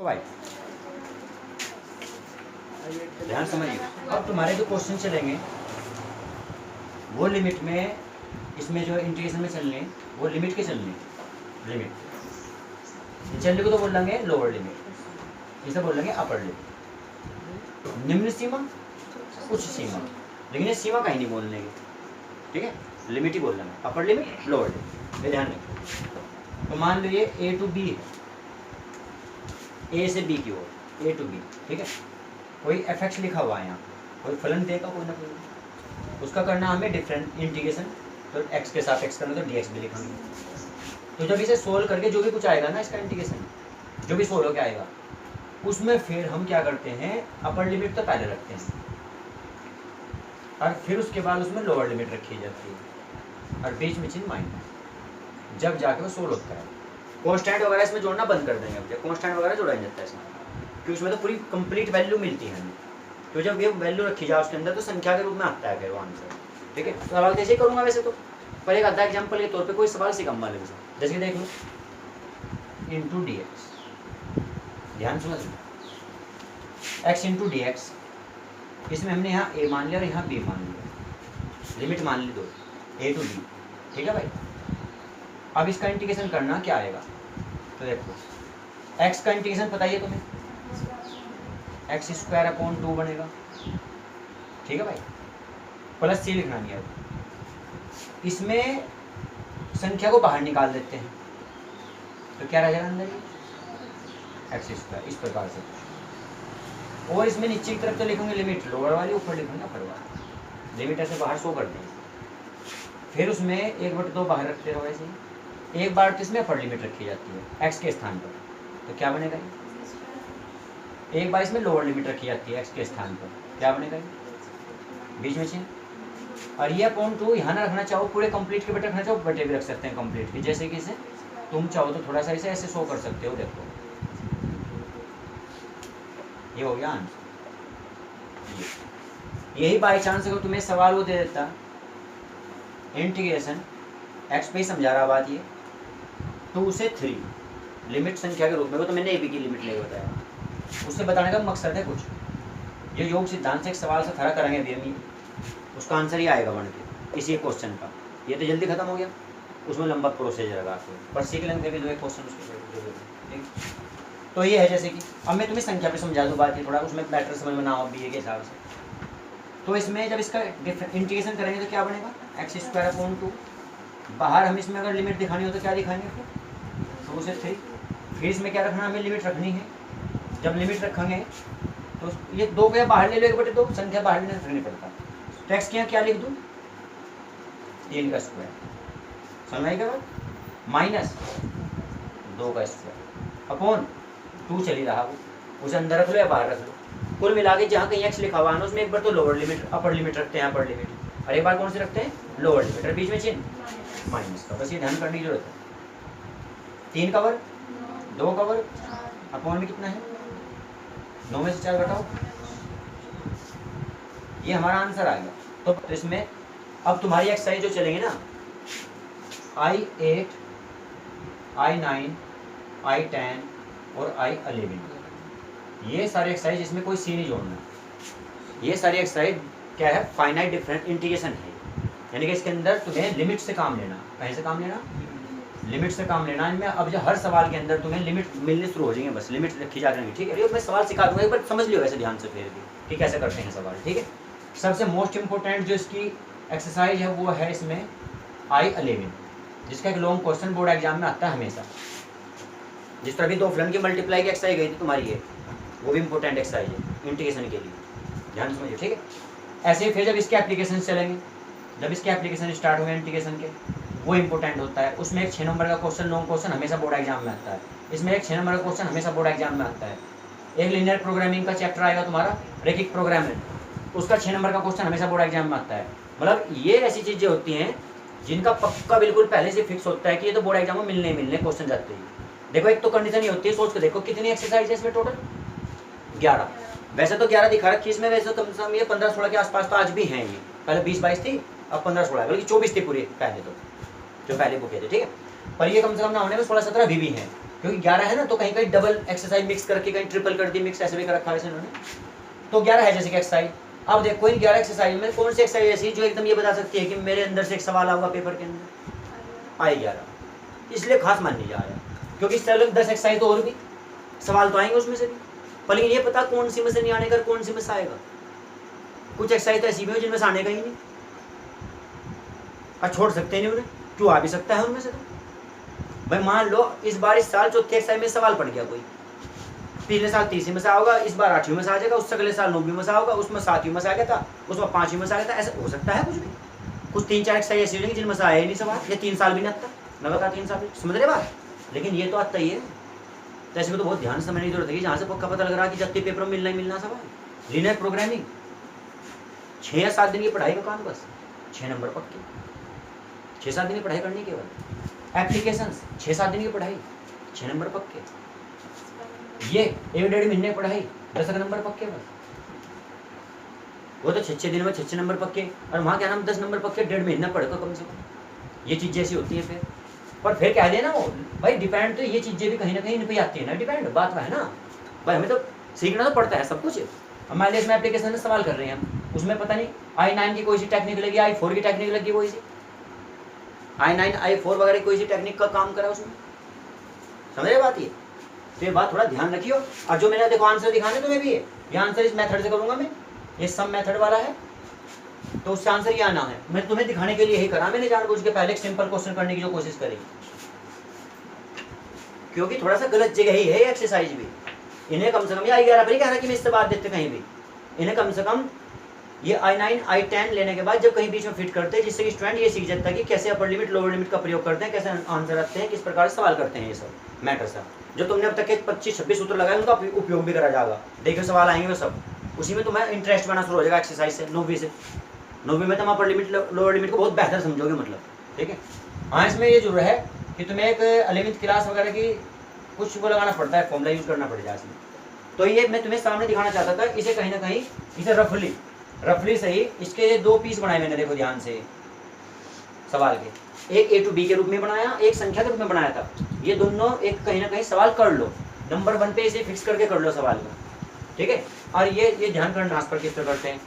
भाई ध्यान समझिए। अब तुम्हारे जो क्वेश्चन चलेंगे वो लिमिट में, इसमें जो इंटीग्रेशन में चलने वो लिमिट के चलने, लिमिट चलने को तो बोल लेंगे लोअर लिमिट, इसे बोल लेंगे अपर लिमिट। निम्न सीमा, उच्च सीमा, लेकिन ये सीमा कहीं नहीं बोलने की, ठीक है, लिमिट ही बोल लेंगे, अपर लिमिट लोअर लिमिट। ये ध्यान रखिए। तो मान लो ये ए टू बी है, ए से बी की ओर, ए टू बी, ठीक है। कोई एफ एक्स लिखा हुआ है यहाँ, कोई फलन देगा कोई ना कोई, उसका करना हमें डिफरेंट इंटीग्रेशन, तो एक्स के साथ एक्स करना तो डी एक्स भी लिखेंगे। तो जब इसे सोल्व करके जो भी कुछ आएगा ना इसका इंटीग्रेशन, जो भी सोल्व होकर आएगा, उसमें फिर हम क्या करते हैं, अपर लिमिट तो पहले रखते हैं और फिर उसके बाद उसमें लोअर लिमिट रखी जाती है और बीच में चिन्ह माइनस, जब जाके वो सोल्व होता है। कॉन्स्टेंट वगैरह इसमें जोड़ना बंद कर देंगे, अब कॉन्स्टेंट वगैरह जोड़ा नहीं जाता है इसमें, क्योंकि उसमें तो पूरी कंप्लीट वैल्यू मिलती है हमें। तो जब ये वैल्यू रखी जाए उसके अंदर तो संख्या के रूप में आता है फिर वो आंसर, ठीक है। सवाल कैसे करूँगा वैसे तो, पर एक आधा एग्जाम्पल के तौर पे कोई सवाल से कम वाले में, जैसे कि देख लो इंटू डी एक्स, ध्यान समझ लो, एक्स इंटू डी एक्स, इसमें हमने यहाँ ए मान लिया और यहाँ बी मान लिया, लिमिट मान ली दो, ए टू बी, ठीक है भाई। अब इसका इंटीग्रेशन करना क्या आएगा, तो देखो एक्स का इंटीग्रेशन पता ही है तुम्हें, एक्स स्क्वायर अपॉन 2 बनेगा, ठीक है भाई, प्लस सी लिखना नहीं है। इसमें संख्या को बाहर निकाल देते हैं तो क्या रह जाएगा अंदर, एक्स स्क्वायर, इस प्रकार से। और इसमें नीचे की तरफ तो लिखेंगे लिमिट लोअर वाली, ऊपर लिखेंगे अपर वाली, लिमिट ऐसे बाहर शो कर देंगे। फिर उसमें 1/2 बाहर रखते रहो ऐसे, एक बार तो इसमें अपर लिमिट रखी जाती है एक्स के स्थान पर, तो क्या बनेगा, एक बार इसमें लोअर लिमिट रखी जाती है एक्स के स्थान पर, क्या बनेगा, बीच में चिन्ह। और ये अपॉन 2 यहाँ ना रखना चाहो, पूरे कंप्लीट के बटे रखना चाहो बटे भी रख सकते हैं कंप्लीट के, जैसे कि इसे तुम चाहो तो थोड़ा सा इसे ऐसे शो कर सकते हो, देखो ये हो गया आंसर। यही बाई चांस अगर तुम्हें सवाल वो दे देता इंटीग्रेशन एक्स पे ही समझा रहा बात ये, 2 से 3 लिमिट संख्या के रूप में, वो तो मैंने ए बी की लिमिट ले बताया, उससे बताने का मकसद है कुछ। ये योग सिद्धांत से एक सवाल से खड़ा करेंगे अभी हम, उसका आंसर ही आएगा बन के इसी क्वेश्चन का। ये तो जल्दी खत्म हो गया, उसमें लंबा प्रोसीजर लगा पर सीख लेंगे भी 2 क्वेश्चन उसके, ठीक। तो ये है जैसे कि अब मैं तुम्हें संख्या पे समझा दूँ बात, थोड़ा उसमें बैटर समझ में ना हो बी ए के हिसाब से। तो इसमें जब इसका इंटीग्रेशन करेंगे तो क्या बनेगा, एक्स स्क्वायर अपॉन 2, बाहर हम इसमें अगर लिमिट दिखानी हो तो क्या दिखाएंगे, फिर 2 से 3, फिर इसमें क्या रखना, हमें लिमिट रखनी है। जब लिमिट रखेंगे तो ये 2 को बाहर ले लो, 1/2 संख्या बाहर नहीं रखनी पड़ता, तो एक्स के यहाँ क्या लिख दूँ, 3 का स्क्वायर, समझ आएगा बात, माइनस 2 का स्क्वायर अपॉन 2 चली रहा वो, उसे अंदर रख लो या बाहर रख लो। कुल मिला के जहाँ कहीं एक्स लिखा हुआ है ना उसमें एक बार तो लोअर लिमिट अपर लिमिट रखते हैं, अपर लिमिट, और एक बार कौन से रखते हैं, लोअर लिमिट, और बीच में चिन्ह माइनस का, बस ये ध्यान करने की जरूरत है। 3 का वर्ग, 2 का वर्ग, अपॉन में कितना है, 9 में से 4 घटाओ, ये हमारा आंसर आ गया। तो इसमें अब तुम्हारी एक्सरसाइज जो चलेंगे ना, I8, I9, I10 और I11, ये सारी एक्सरसाइज, इसमें कोई सी नहीं जोड़ना, ये सारी एक्सरसाइज क्या है, फाइनाइट डिफरेंट इंटीग्रेशन है, यानी कि इसके अंदर तुम्हें लिमिट से काम लेना, कहीं से काम लेना, लिमिट से काम लेना। इनमें अब जो हर सवाल के अंदर तुम्हें लिमिट मिलने शुरू हो जाएंगे, बस लिमिट रखी जा रही है, ठीक है। मैं सवाल सिखा दूंगा, एक बार समझ लियो वैसे ध्यान से फिर भी कि कैसे करते हैं सवाल, ठीक है। सबसे मोस्ट इंपॉर्टेंट जो इसकी एक्सरसाइज है वो है इसमें I11, जिसका एक लॉन्ग क्वेश्चन बोर्ड एग्जाम में आता है हमेशा। जिस तरह भी 2 फलन की मल्टीप्लाई की एक्सरसाइज गई थी तुम्हारी, ये वो भी इंपॉर्टेंट एक्सरसाइज है इंटीग्रेशन के लिए, ध्यान समझिए, ठीक है। ऐसे ही फिर जब इसके एप्लीकेशन चलेंगे, जब इसके एप्लीकेशन स्टार्ट होंगे इंटीग्रेशन के, वो इंपॉर्टेंट होता है। उसमें एक 6 नंबर का क्वेश्चन, लॉन्ग क्वेश्चन हमेशा बोर्ड एग्जाम में आता है, इसमें एक 6 नंबर का क्वेश्चन हमेशा बोर्ड एग्जाम में आता है। एक लीनियर प्रोग्रामिंग का चैप्टर आएगा तुम्हारा, रैखिक प्रोग्रामिंग, उसका 6 नंबर का क्वेश्चन हमेशा बोर्ड एग्जाम में आता है। मतलब ये ऐसी चीज़ें होती हैं जिनका पक्का बिल्कुल पहले से फिक्स होता है कि ये तो बोर्ड एग्जाम में मिलने ही मिलने क्वेश्चन जाते हैं। देखो एक तो कंडीशन ही होती है, सोच के देखो कितनी एक्सरसाइज है इसमें टोटल, 11। वैसे तो 11 दिखा रखी है इसमें, वैसे तो कम से कम ये 15-16 के आसपास तो आज भी हैं, ये पहले 20-22 थी, अब 15-16 बल्कि 24 थी पूरी पहले तो, जो पहले बुक थे, ठीक है। पर ये कम से कम ना होने में 16-17 अभी भी हैं, क्योंकि 11 है ना, तो कहीं कहीं डबल एक्सरसाइज मिक्स करके कहीं ट्रिपल कर दी मिक्स, ऐसे भी कर रखा है इन्होंने। तो 11 है जैसे कि एक्सरसाइज। अब देखो इन 11 एक्सरसाइज में कौन सी एक्सरसाइज ऐसी जो एकदम ये बता सकती है कि मेरे अंदर से एक सवाल आऊंगा पेपर के अंदर, आई 11, इसलिए खास मान नहीं जा रहा है, क्योंकि इससे अलग 10 एक्सरसाइज तो और भी सवाल तो आएंगे उसमें से भी, पर लेकिन ये पता कौन सी में से नहीं आने का, कौन सी में से आएगा। कुछ एक्सरसाइज तो ऐसी भी हो जिनमें से आने का ही नहीं, और छोड़ सकते नहीं उन्हें, क्यों आ भी सकता है उनमें से। तो भाई मान लो इस बार इस साल चौथे एक्सरसाइज में सवाल पड़ गया कोई, पिछले साल 30वीं में से आओगा, इस बार 8वीं में से आ जाएगा, उससे अगले साल 9वीं में से आओगा, उसमें 7वीं में से आ गया था, उसमें 5वीं में से आ गया था, ऐसा हो सकता है कुछ भी। कुछ 3-4 एक्सरसाइज ऐसी होंगी जिनमें से आया ही नहीं सवाल, ये 3 साल भी नहीं आता, लगातार 3 साल, समझ रहे बात। लेकिन ये तो आता ही है, तो ऐसे में तो बहुत ध्यान से समझने की जरूरत है कि जहाँ से पक्का पता लग रहा है कि जब पेपर में मिलना ही मिलना सवाल। लीनियर प्रोग्रामिंग 6 या 7 दिन की पढ़ाई का काम, बस 6 नंबर पक्के, 6-7 दिन की पढ़ाई करनी केवल। एप्लीकेशंस 6-7 दिन की पढ़ाई, 6 नंबर पक्के। ये 1-1.5 महीने की पढ़ाई, 10 नंबर पक्के बस। वो तो 6 दिन में 6 नंबर पक्के, और वहाँ क्या नाम 10 नंबर पक्के 1.5 महीना पढ़ेगा कम से कम। ये चीज़ जैसी होती है फिर, पर फिर कह देना वो भाई डिपेंड, तो ये चीज़ें भी कहीं ना कहीं इन पर आती है ना, डिपेंड बात है ना भाई, हमें तो सीखना तो पड़ता है सब कुछ। हमारे लिए इसमें एप्लीकेशन में सवाल कर रहे हैं हम, उसमें पता नहीं I9 की कोई सी टेक्निक लगी, I4 की टेक्निक लगी, कोई सी I9 I4 वगैरह कोई सी टेक्निक का काम करा उसमें, समझ रहे बात ये। तो ये बात थोड़ा ध्यान रखियो। और जो मैंने देखो आंसर दिखाने तुम्हें भी है, ये आंसर इस मेथड से करूंगा मैं, ये सम मेथड वाला है, तो उससे आंसर ये आना है। मैं तुम्हें दिखाने के लिए यही करा मैंने, जानबूझ के पहले एक सिंपल क्वेश्चन करने की जो कोशिश करी, क्योंकि थोड़ा सा गलत जगह ही है ये एक्सरसाइज भी। इन्हें कम से कम, ये I11 पर ही कह रहा कि मैं इससे बात देते कहीं भी, इन्हें कम से कम ये I9 I10 लेने के बाद जब कहीं बीच में फिट करते हैं, जिससे कि स्टूडेंट ये सीख जाता है कि कैसे अपर लिमिट लोअर लिमिट का प्रयोग करते हैं, कैसे आंसर रखते हैं, किस प्रकार से सवाल करते हैं। ये सब मैटर सा जो तुमने अब तक के 25-26 सूत्र लगाए उनका उपयोग भी करा जाएगा। देखिए सवाल आएंगे वो सब, उसी में तुम्हें इंटरेस्ट बना शुरू हो जाएगा एक्सरसाइज से। 9वीं से 9वीं में तुम अपर लिमिट लोअर लिमिट को बहुत बेहतर समझोगे, मतलब ठीक है। हाँ इसमें ये जरूर है कि तुम्हें एक 11वीं क्लास वगैरह की कुछ वो लगाना पड़ता है, फॉर्मूला यूज करना पड़ेगा इसमें। तो ये मैं तुम्हें सामने दिखाना चाहता था, इसे कहीं ना कहीं इसे रफली सही इसके 2 पीस बनाए मैंने, देखो ध्यान से सवाल के, एक A to B के रूप में बनाया, एक संख्या के रूप में बनाया था। ये दोनों एक कहीं ना कहीं सवाल कर लो, नंबर 1 पे इसे फिक्स करके कर लो सवाल का, ठीक है। और ये ध्यान करना ट्रांसफर किस तरह करते हैं,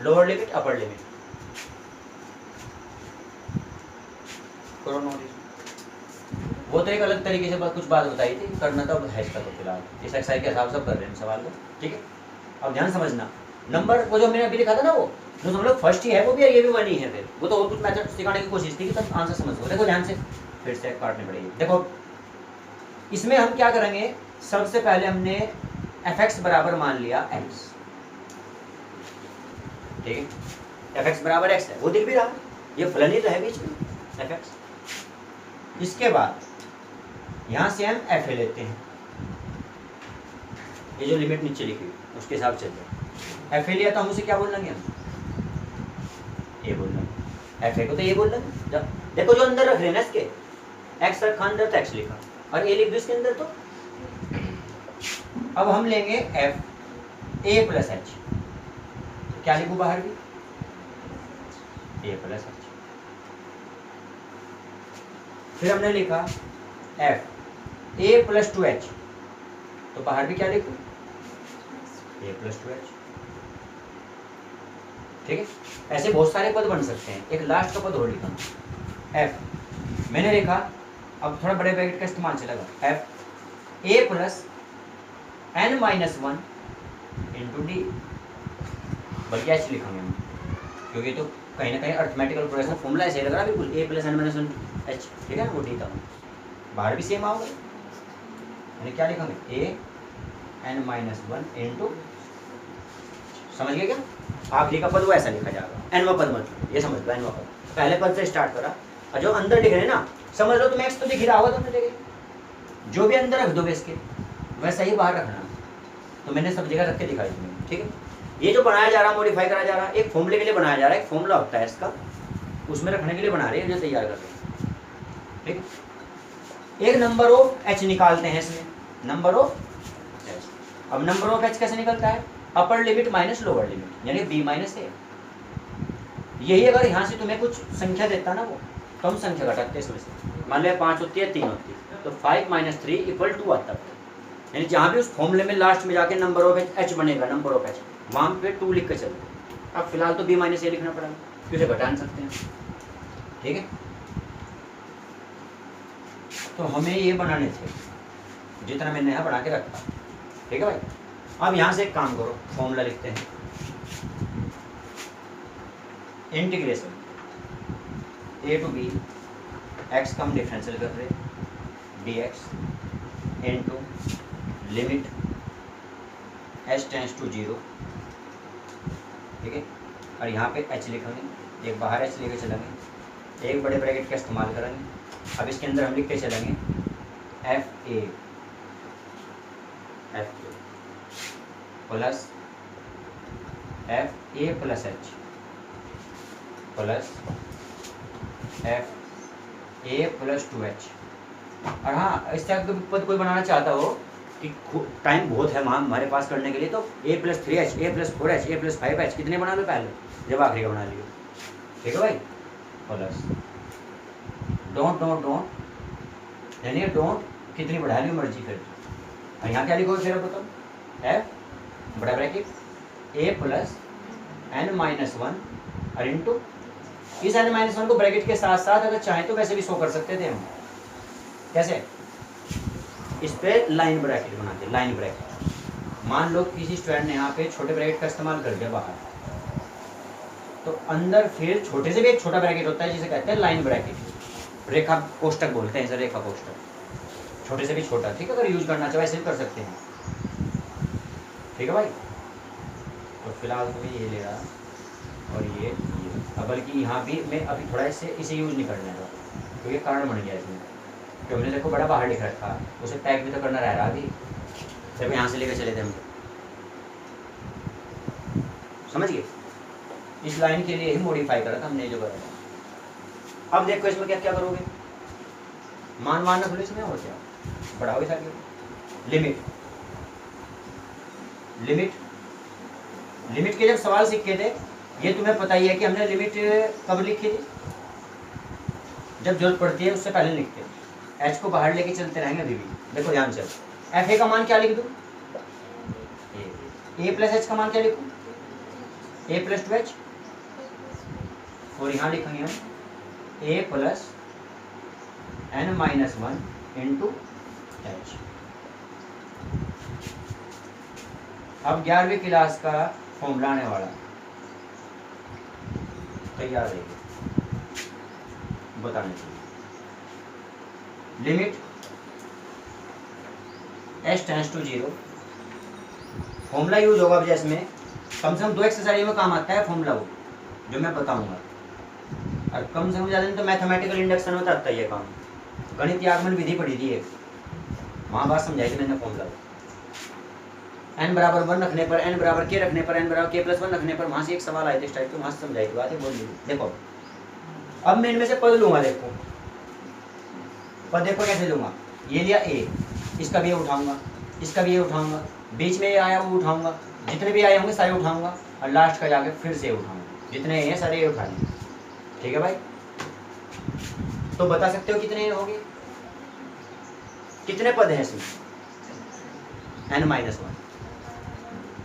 लोअर लिमिट अपर लिमिट, वो तो एक अलग तरीके से कुछ बात बताई थी, करना तो है इसका। तो फिलहाल इस एक्सरसाइज के हिसाब से कर रहे हैं सवाल को, ठीक है। अब ध्यान समझना, नंबर वो जो मैंने अभी लिखा था ना, वो जो हम लोग फर्स्ट ही है वो भी, ये भी 1 ही है। फिर वो तो और कुछ मेथड सिखाने की कोशिश थी कि तब आंसर समझो। देखो ध्यान से, फिर से काटनी पड़ेगी। देखो इसमें हम क्या करेंगे, सबसे पहले हमने fx बराबर मान लिया x, ठीक है। fx बराबर x है, वो दिख भी रहा, ये फलन ही तो है बीच में fx। इसके बाद यहाँ से हम fa लेते हैं, ये जो लिमिट नीचे लिखी हुई उसके हिसाब से fa लिया, तो हम उसे क्या बोल लेंगे, हम ये बोल लेंगे fa को, तो ये बोल लेंगे। देखो जो अंदर रख रहे हैं ना इसके, x रखा अंदर तो x लिखा, और a लिख दो इसके अंदर। तो अब हम लेंगे f a प्लस h, तो क्या लिखूं बाहर भी, a प्लस h। फिर हमने लिखा f a प्लस 2h, तो बाहर भी क्या लिखूं, a प्लस 2h, ठीक है। ऐसे बहुत सारे पद बन सकते हैं। एक लास्ट का पद और लिखा f, मैंने लिखा, अब थोड़ा बड़े ब्रैकेट का इस्तेमाल चलेगा, f a plus n minus 1 into D, बल्कि ऐसे लिखेंगे हम, क्योंकि तो कहीं ना कहीं अर्थमेटिकल प्रोग्रेशन फॉर्मूला ऐसे लग रहा है बिल्कुल, a plus n minus 1 h, ठीक है। वो डी था, बाहर भी सेम आओगे, यानी क्या लिखेंगे, a n माइनस 1 इंटू, समझ गए क्या, आखिरी का पद वो ऐसा लिखा जाएगा, एनवा पद मतलब ये समझ लो, एनवा पद पहले पद से स्टार्ट करा, और जो अंदर लिख रहे हैं ना, समझ लो तुम एक्स तो दिख रहा होगा तुमने, देखिए जो भी अंदर रख दोगे इसके वैसा ही बाहर रखना, तो मैंने सब जगह रख के दिखाई तुम्हें, ठीक है। ये जो बनाया जा रहा, मॉडिफाई करा जा रहा, एक फॉर्मूले के लिए बनाया जा रहा है, एक फॉर्मूला होता है इसका, उसमें रखने के लिए बना रहे हैं, जो तैयार कर रहे हैं, ठीक। एक नंबर ऑफ एच निकालते हैं इसमें, नंबर ऑफ एच। अब नंबर ऑफ एच कैसे निकलता है, upper limit minus lower limit, यानी b माइनस ए। यही अगर यहाँ से तुम्हें कुछ संख्या देता ना वो, तो हम संख्या घटाते हैं इसमें से, मान लो 5 होती है 3 होती है, तो 5 - 3 = आता है, यानी जहाँ भी उस फॉर्मूले में लास्ट में जाके नंबर ऑफ एच बनेगा, नंबर ऑफ एच, वहाँ पे 2 लिख के चलो। अब फिलहाल तो b - a लिखना पड़ेगा, क्योंकि घटा नहीं सकते हैं, ठीक है। तो हमें ये बनाने थे जितना मैंने यहाँ बना के रखा, ठीक है भाई। अब यहाँ से एक काम करो, फॉर्मूला लिखते हैं, integration a to b x का हम डिफरेंशियल कर रहे dx into limit h tends to 0, ठीक है। और यहाँ पे h लिखेंगे, एक बाहर h लेके चलेंगे, एक बड़े ब्रैकेट का इस्तेमाल करेंगे। अब इसके अंदर हम लिख के चलेंगे f a plus f a plus h plus f a plus 2h। और हाँ, इस तरह का पद कोई बनाना चाहता हो कि टाइम बहुत है हमारे पास करने के लिए, तो a + 3h, a + 4h, a + 5h कितने बना लो पहले, जब आखिरी का बना लियो, ठीक है भाई। प्लस डोंट डोंट डोंट, यानी डोंट कितनी बढ़ा लियो मर्जी फिर। और यहाँ क्या लिखो फिर बताओ, f बड़ा ब्रैकेट a प्लस n-1 और इंटू इस n-1 को ब्रैकेट के साथ साथ अगर चाहें तो वैसे भी शो कर सकते थे हम, कैसे, इस पे लाइन ब्रैकेट बनाते, लाइन ब्रैकेट। मान लो किसी स्टूडेंट ने यहाँ पे छोटे ब्रैकेट का इस्तेमाल कर दिया बाहर, तो अंदर फिर छोटे से भी एक छोटा ब्रैकेट होता है जिसे कहते हैं लाइन ब्रैकेट, रेखा कोष्टक बोलते हैं इसे, रेखा कोष्टक, छोटे से भी छोटा, ठीक है। अगर यूज करना चाहे ऐसे भी कर सकते हैं, ठीक है भाई। तो फिलहाल तो ये ले रहा और ये अब बल्कि यहाँ भी मैं अभी थोड़ा इसे यूज नहीं करने का, तो ये कारण बन गया इसमें, तो हमने देखो बड़ा बाहर लिख रखा, उसे टैग भी तो करना रह रहा अभी, जब यहाँ से लेकर चले थे हम, समझ गए। इस लाइन के लिए ही मॉडिफाई करा था हमने जो करा। अब देखो इसमें क्या क्या करोगे, मान मानना खुले इसमें और क्या बढ़ाओगे सारे, लिमिट लिमिट लिमिट के जब सवाल सीखे थे, ये तुम्हें पता ही है कि हमने लिमिट कब लिखी थी, जब जरूरत पड़ती है उससे पहले लिखते हैं। h को बाहर लेके चलते रहेंगे अभी भी। देखो ध्यान से, f a का मान क्या लिख दूँ, a प्लस h का मान क्या लिखूँ, a प्लस 2h, और यहाँ लिखेंगे हम a plus n-1 into h। अब 11वीं क्लास का फॉर्मूला आने वाला, तैयार रहिए बताने के लिए। Limit h tends to 0, formula use होगा जैसे में कम से कम 2 एक्सरसाइज में काम आता है फॉर्मूला, वो जो मैं बताऊंगा, और कम से कम ज़्यादा नहीं तो मैथमेटिकल इंडक्शन में आता है ये काम, गणित आगमन विधि पढ़ी थी एक, वहाँ बात समझाई थी मैंने फॉर्मूला। n बराबर 1 रखने पर, n बराबर k रखने पर, n बराबर k प्लस 1 रखने पर, वहाँ से एक सवाल आए थे इस टाइप के, वहाँ से समझाई थी बात है, बोल दी। देखो अब मैं इनमें से पद लूँगा, देखो पद देखो कैसे लूँगा, ये लिया a, इसका भी ये उठाऊँगा, इसका भी ये उठाऊँगा, बीच में ये आया वो उठाऊँगा, जितने भी आए होंगे सारे उठाऊँगा, और लास्ट का जाके फिर से उठाऊँगा, जितने हैं सारे ये उठा लेंगे, ठीक है भाई। तो बता सकते हो कितने होंगे, कितने पद हैं इसमें, n-1।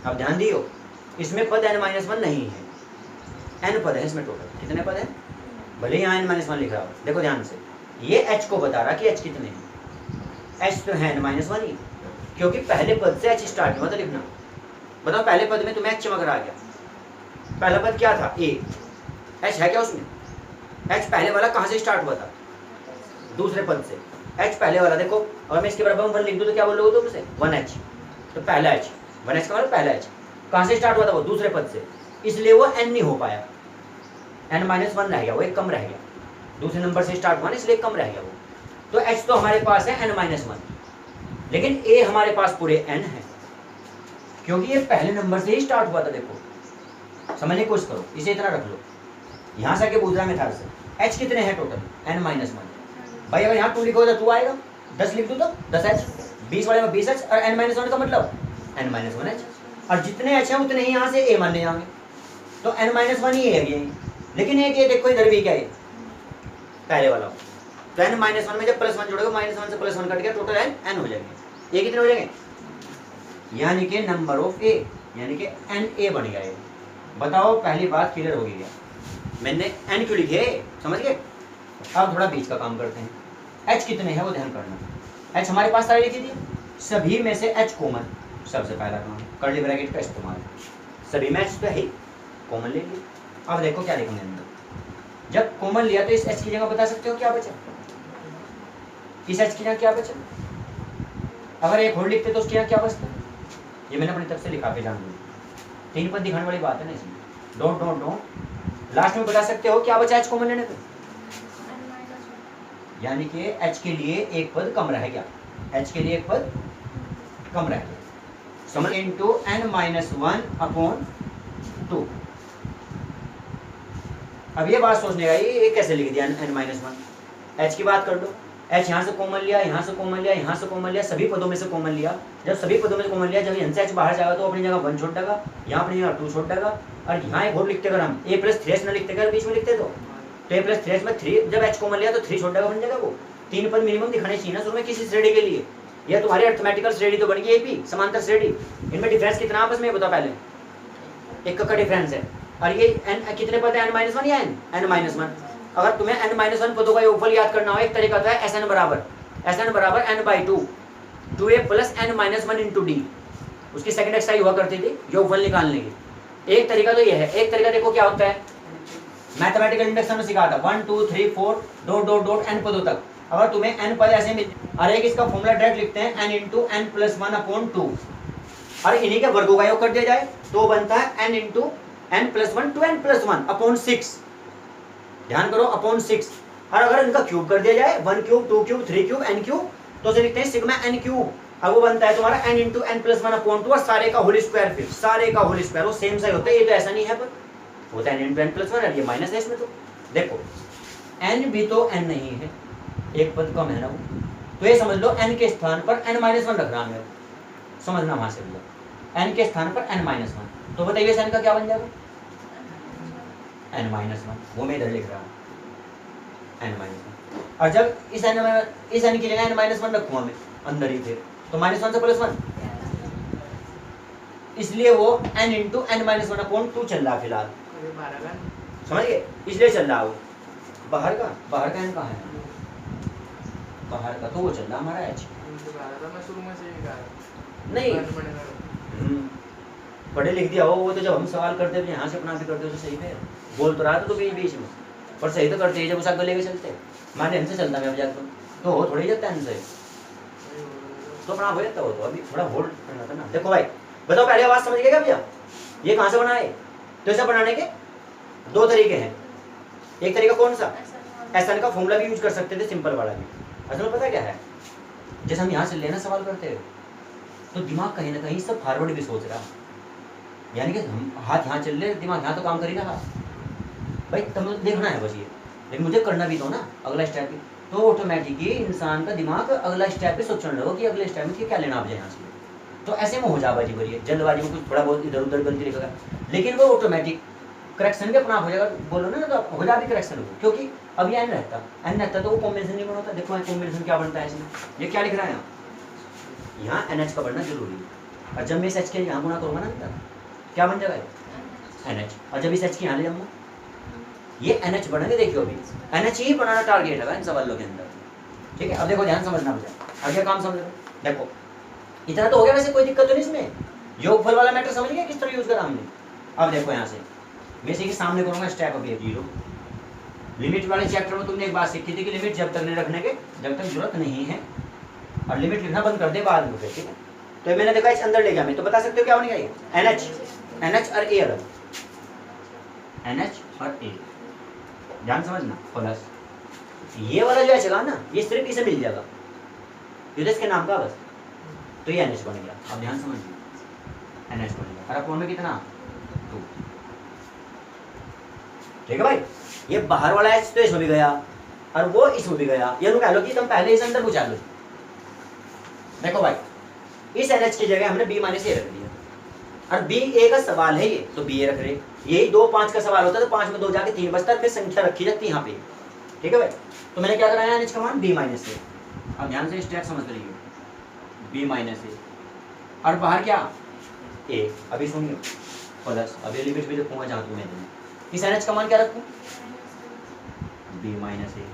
अब ध्यान दियो, इसमें पद n-1 नहीं है, n पद है इसमें टोटल, कितने पद हैं, भले ही यहाँ n-1 लिख रहा हो, देखो ध्यान से, ये h को बता रहा कि h कितने हैं, h तो है n-1 ही, क्योंकि पहले पद से h स्टार्ट हुआ था लिखना। बताओ पहले पद में तुम्हें h चमक रहा क्या, पहला पद क्या था a, h है क्या उसमें, h पहले वाला कहाँ से स्टार्ट हुआ था, दूसरे पद से, h पहले वाला देखो, और मैं इसके बराबर 1 लिख दूँ तो क्या बोलोगे तुम उसे, 1h, तो पहला h, 1h का मतलब पहला h कहाँ से स्टार्ट हुआ था, वो दूसरे पद से, इसलिए वो n नहीं हो पाया, n-1 रह गया, वो एक कम रह गया, दूसरे नंबर से स्टार्ट हुआ ना इसलिए कम रह गया वो। तो h तो हमारे पास है n-1, लेकिन a हमारे पास पूरे n है, क्योंकि ये पहले नंबर से ही स्टार्ट हुआ था। देखो समझने की कोशिश करो, इसे इतना रख लो, यहाँ से आके पूछ रहा मेथड से h कितने हैं टोटल, n-1 भाई। अगर यहाँ 2 लिखोगे तो 2 आएगा, 10 लिख दो तो 10h, 20 वाले में 20h, और n-1 का मतलब n-1h, और जितने h हैं उतने ही यहाँ से a मानने जाएंगे, तो n-1 ही है ये। लेकिन एक ये देखो इधर भी क्या है, पहले वाला तो n माइनस वन में जब प्लस वन जोड़ोगे माइनस वन से प्लस वन कट गया, टोटल n हो जाएंगे। ए कितने हो जाएंगे, यानी कि नंबर ऑफ ए, यानी कि NA बन गया ये। बताओ पहली बात क्लियर होगी क्या? मैंने n क्यों लिखे, समझ गए? अब थोड़ा बीच का काम करते हैं। h कितने हैं वो ध्यान करना। h हमारे पास सारे लिखी थी, सभी में से h कॉमन, सबसे पहला काम कर्ली ब्रैकेट का इस्तेमाल, सभी में h तो है ही, कॉमन ले लिया। अब देखो क्या लिखेंगे अंदर, जब कॉमन लिया तो इस h की जगह बता सकते हो क्या बचा, इस h की जगह क्या बचा? अगर एक होल लिखते तो उसकी जगह क्या बचता? ये मैंने अपनी तरफ से लिखा पे जान लो, 3 पद दिखाने वाली बात है ना इसमें, डॉट डॉट डॉट लास्ट में बता सकते हो क्या बचा h कॉमन लेने पे, यानी कि h के लिए एक पद कम रह गया, h के लिए एक पद कम रह गया, समझ, into n minus one upon 2। अब ये बात सोचने का, ये कैसे लिख दिया n माइनस वन, h की बात कर लो, h यहाँ से कॉमन लिया, यहाँ से कॉमन लिया, यहाँ से कॉमन लिया, सभी पदों में से कॉमन लिया। जब सभी पदों में से कॉमन लिया, जब यहाँ से h बाहर जाएगा तो अपनी जगह 1 छोड़ देगा, यहाँ अपनी जगह 2 छोड़ देगा, और यहाँ एक और लिखते अगर हम a प्लस 3h न लिखते अगर बीच में लिखते तो a प्लस 3h में 3, जब h कॉमन लिया तो 3 छोड़ देगा अपनी जगह। वो 3 पद मिनिमम दिखाने चाहिए ना शुरू में किसी श्रेणी के लिए। यह तुम्हारी अर्थमेटिकल श्रेणी तो बन गई AP, समांतर श्रेणी, इनमें डिफरेंस कितना आपस में बताओ पहले, एक का डिफरेंस है। और ये n कितने पद है, n माइनस वन या n माइनस वन। अगर तुम्हें n माइनस वन पदों का योगफल याद करना हो, एक तरीका तो है Sn बराबर n/2 2a plus n minus one into D, उसकी सेकंड एक्सरसाइज हुआ करती थी योगफल निकालने की। एक तरीका तो ये है, एक तरीका देखो क्या होता है, मैथमेटिकल इंडक्शन में सिखाया था 1 2 3 4 डॉट डॉट डॉट n पदों तक। अगर तुम्हें n पद ऐसे मिल, और एक इसका फॉर्मूला डायरेक्ट लिखते हैं n into n plus one upon 2, और इन्हीं के वर्गों का योग कर दिया जाए तो बनता है n into n plus one two n plus one upon 6, ध्यान करो अपॉन 6। और अगर इनका क्यूब कर दिया जाए 1 cube 2 cube 3 cube n cube, तो उसे लिखते हैं सिग्मा n क्यूब। अब वो बनता है तुम्हारा n into n plus one upon 2, और सारे का होल स्क्वायर, फिर सारे का होल स्क्वायर, वो सेम सा ही होता है। ये तो ऐसा नहीं है पर होता है n into n plus one, और ये माइनस है इसमें। तो देखो n भी तो n नहीं है, एक पद कम है ना वो, तो ये समझ लो n के स्थान पर n माइनस वन रख रहा है, समझना वहां से n के स्थान पर n माइनस वन। तो बताइए n का क्या बन जाएगा, n माइनस वन, वो मैं इधर लिख रहा हूँ n माइनस वन। और जब इस n की जगह n माइनस वन रखूँ मैं अंदर ही फिर, तो माइनस वन से प्लस वन, इसलिए वो n into n minus one upon 2 चल रहा फिलहाल, समझ गए, इसलिए चल रहा वो। बाहर का n कहाँ है, बाहर का तो वो चल रहा हमारा h नहीं, पढ़े लिख दिया हो वो, तो जब हम सवाल करते हैं यहाँ से अपना भी करते हो तो सही है, बोल तो रहा था तो बीच बीच में, पर सही तो करते हैं जब उसे लेके चलते हैं, माने हमसे चलता है अब जाकर तो हो थोड़ी जाता है हमसे, तो अपना हो जाता हो, तो अभी थोड़ा होल्ड करना था ना। देखो भाई बताओ पहले आवाज समझ गए क्या भैया, ये कहाँ से बना है? तो इसे बनाने के 2 तरीके हैं। एक तरीका कौन सा, SN का फॉर्मूला भी यूज कर सकते थे, सिंपल वाला भी। असल में पता क्या है, जैसे हम यहाँ से लेना सवाल करते हैं तो दिमाग कहीं ना कहीं सब फॉरवर्ड भी सोच रहा, यानी कि हम हाथ यहाँ चल रहे, दिमाग यहाँ तो काम करेगा हाथ, भाई तुम देखना है बस ये, लेकिन मुझे करना भी तो ना अगला स्टेप भी, तो ऑटोमेटिकली इंसान का दिमाग अगला स्टेप पे सोचने लगो कि अगले स्टेप में क्या लेना आप यहाँ से, तो ऐसे में हो जा बाजी भरी जल्दबाजी में कुछ थोड़ा बहुत इधर उधर गलती लिखेगा, लेकिन वो ऑटोमेटिक करेक्शन भी अपना हो जाएगा, बोलो ना तो हो जाती करेक्शन हो, क्योंकि अब ये n रहता तो वो कॉम्बिनेशन नहीं बनता। देखो कॉम्बिनेशन क्या बनता है इसमें, ये क्या लिख रहा है यहाँ NH का बनना जरूरी है, और जब मैं इस H के यहाँ गुना करूँगा ना क्या बन जाएगा NH, और जब इस H के यहाँ ले जाऊँगा ये NH बनेंगे। देखियो अभी NH ही बनाना टारगेट है इन सवालों के अंदर, ठीक है। अब देखो ध्यान समझना मुझे आगे काम समझ लो। देखो इतना तो हो गया, वैसे कोई दिक्कत तो नहीं इसमें, योगफल वाला मैटर समझ गया किस तरह यूज करा हमने। अब देखो यहाँ से वैसे कि सामने करूँगा स्टेप अभी 0। लिमिट वाले चैप्टर में तुमने एक बात सीखी थी कि लिमिट जब तक नहीं रखने के जब तक जरूरत नहीं है, और लिमिट लिखना बंद कर दे बाद में, ठीक है। तो मैंने देखा इस अंदर ले गया मैं, तो बता सकते हो क्या होने का, NH और A अलग, NH और A ध्यान समझना, प्लस ये वाला जो है ना ये सिर्फ इसे मिल जाएगा, ये इसके नाम का बस, तो ये NH बन गया। अब ध्यान समझिए NH बन गया, और अपॉन में कितना 2, ठीक है भाई। ये बाहर वाला H तो इसमें भी गया और वो इसमें भी गया, ये कह लो कि तुम पहले इस अंदर बुझा लो। देखो भाई इस NH की जगह हमने B माइनस A रख दिया, और BA का सवाल है ये तो BA रख रहे, यही 2 5 का सवाल होता है तो 5 में 2 जाके 3 बचता, फिर संख्या रखी जाती यहाँ पे, ठीक है भाई। तो मैंने क्या कराया एनएच का मान बी माइनस ए। अब ध्यान से स्टेप समझ रही हो, बी माइनस ए और बाहर क्या ए। अभी सुनिए प्लस, अभी लिमिट भी रखूंगा जहाँ तुम्हें देना। इस एनएच का मान क्या रखूँ, बी माइनस ए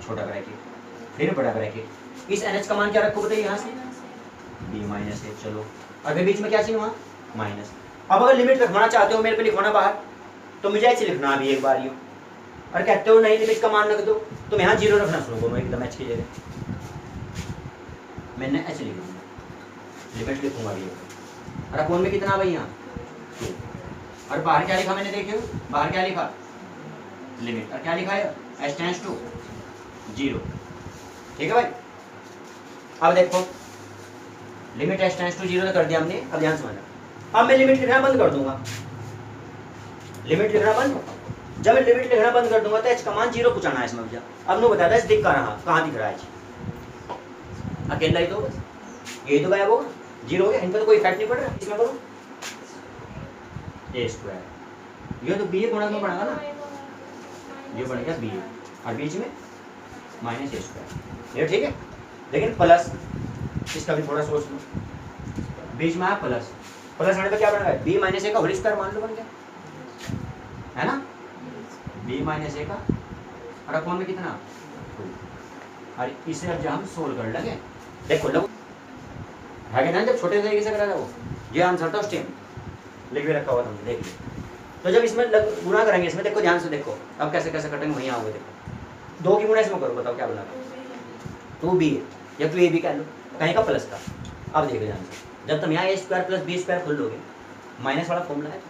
छोटा ब्रैकेट फिर बड़ा ब्रैकेट। इस एनएच का मान क्या रखो बताइए, यहाँ से बी माइनस ए। चलो अगर बीच में क्या चाहिए वहाँ माइनस। अब अगर लिमिट रखवाना चाहते हो मेरे को लिखवाना बाहर, तो मुझे ऐसे लिखना अभी एक बार यूँ, और कहते हो नहीं लिमिट का मान रख दो, तो मैं यहाँ जीरो रखना शुरू करूँ एकदम एच की जगह। मैंने एच लिख दूँगा, लिमिट लिखूंगा अभी और अपोन में कितना भाई यहाँ 2। और बाहर क्या लिखा मैंने देखे हो, बाहर क्या लिखा लिमिट, और क्या लिखा है एच टेंड्स टू 0। ठीक है भाई। अब देखो लिमिट एच टेंड्स टू 0 कर दिया हमने। अब ध्यान समझना, अब मैं लिमिट लिखना बंद कर दूंगा। लिमिट लिखना बंद, जब मैं लिमिट लिखना बंद कर दूंगा तो एच का मान 0 पहुंचाना है इसमें मुझे। अब मैं बताता है दिख कहाँ दिख रहा है एच, अकेला ही तो बस यही तो गायब होगा, 0 हो गया, इनका तो कोई इफेक्ट नहीं पड़ रहा। इसमें करो ए स्क्वायर, ये तो बी ए गुणक में पड़ेगा ना, ये बन गया बी ए और बीच में माइनस ए स्क्वायर। ये ठीक है, लेकिन प्लस इसका भी थोड़ा सोच लो, बीच में आया प्लस, प्लस होने पर क्या बनेगा बी माइनस ए का होल स्क्वायर मान लो बन गया, है ना, बी माइनस ए का और अपॉन में कितना 2। और इसे अब जब हम सोल्व कर लगे, देखो लो है ना, जब छोटे तरीके से करा था वो, ये आंसर था उस टाइम लिख भी रखा हुआ था, देख लो। तो जब इसमें गुणा करेंगे, इसमें देखो ध्यान से देखो अब कैसे कैसे कटेंगे, वहीं आओगे देखो 2 की गुणा इसमें करो, बताओ क्या बना 2b या 2ab कह लो, कहीं का प्लस का। अब देखो ध्यान से, जब तुम यहाँ ए स्क्वायर प्लस बी स्क्वायर खोल लोगे, माइनस वाला फॉर्मूला है,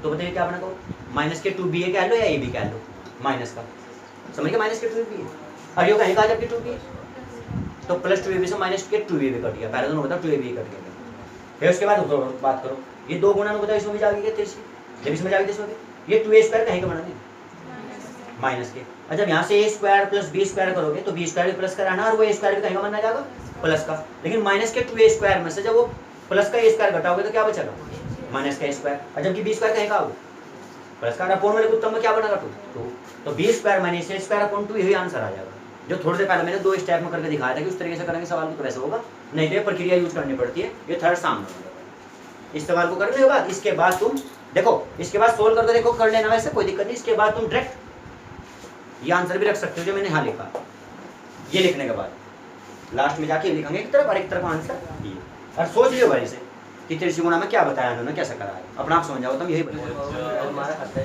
तो बताइए क्या बना करो, माइनस के 2ba कह लो या ab कह लो, माइनस का समझ गया, माइनस के 2ab और ये कहीं का जबकि 2b, तो प्लस 2ab से माइनस के 2ab कट गया, पहले दोनों बताओ 2ab कट गया। फिर उसके बाद बात करो, ये 2 गुणा बताओ इसमें भी जाएगी क्या 3, जब इसमें जाएगी इसमें ये 2a स्क्वायर कहीं का बना है माइनस के। और जब यहाँ से ए स्क्वायर प्लस बी स्क्वायर करोगे तो बी स्क्वायर भी प्लस कराना और वो ए स्क्वायर भी कहीं का बनना जाएगा प्लस का। लेकिन माइनस के 2a स्क्वायर में से जब वो प्लस का ए स्क्वायर घटाओगे तो क्या बचेगा माइनस का ए स्क्वायर, और जबकि बी स्क्वायर कहीं का होगा प्लस का। अपोन वाले उत्तम में क्या बनेगा 2, तो बी स्क्वायर माइनस ए स्क्वायर अपॉन 2 यही आंसर आ जाएगा, जो थोड़ी देर पहले मैंने 2 स्टेप में करके दिखाया था कि उस तरीके से करेंगे सवाल तो वैसे होगा, नहीं तो प्रक्रिया यूज करनी पड़ती है। ये थर्ड सामने होगा, इस सवाल को करने के बाद इसके बाद तुम देखो, इसके बाद सोल्व करके देखो, कर लेना वैसे कोई दिक्कत नहीं। इसके बाद तुम डायरेक्ट ये आंसर भी रख सकते हो जो मैंने यहाँ लिखा, ये लिखने के बाद लास्ट में जाके लिखेंगे एक तरफ और एक तरफ आंसर ये, और सोच लियो भाई से कि त्रिकोण में क्या बताया उन्होंने, कैसा करा है, अपना आप समझ जाओ तुम, यही बताया।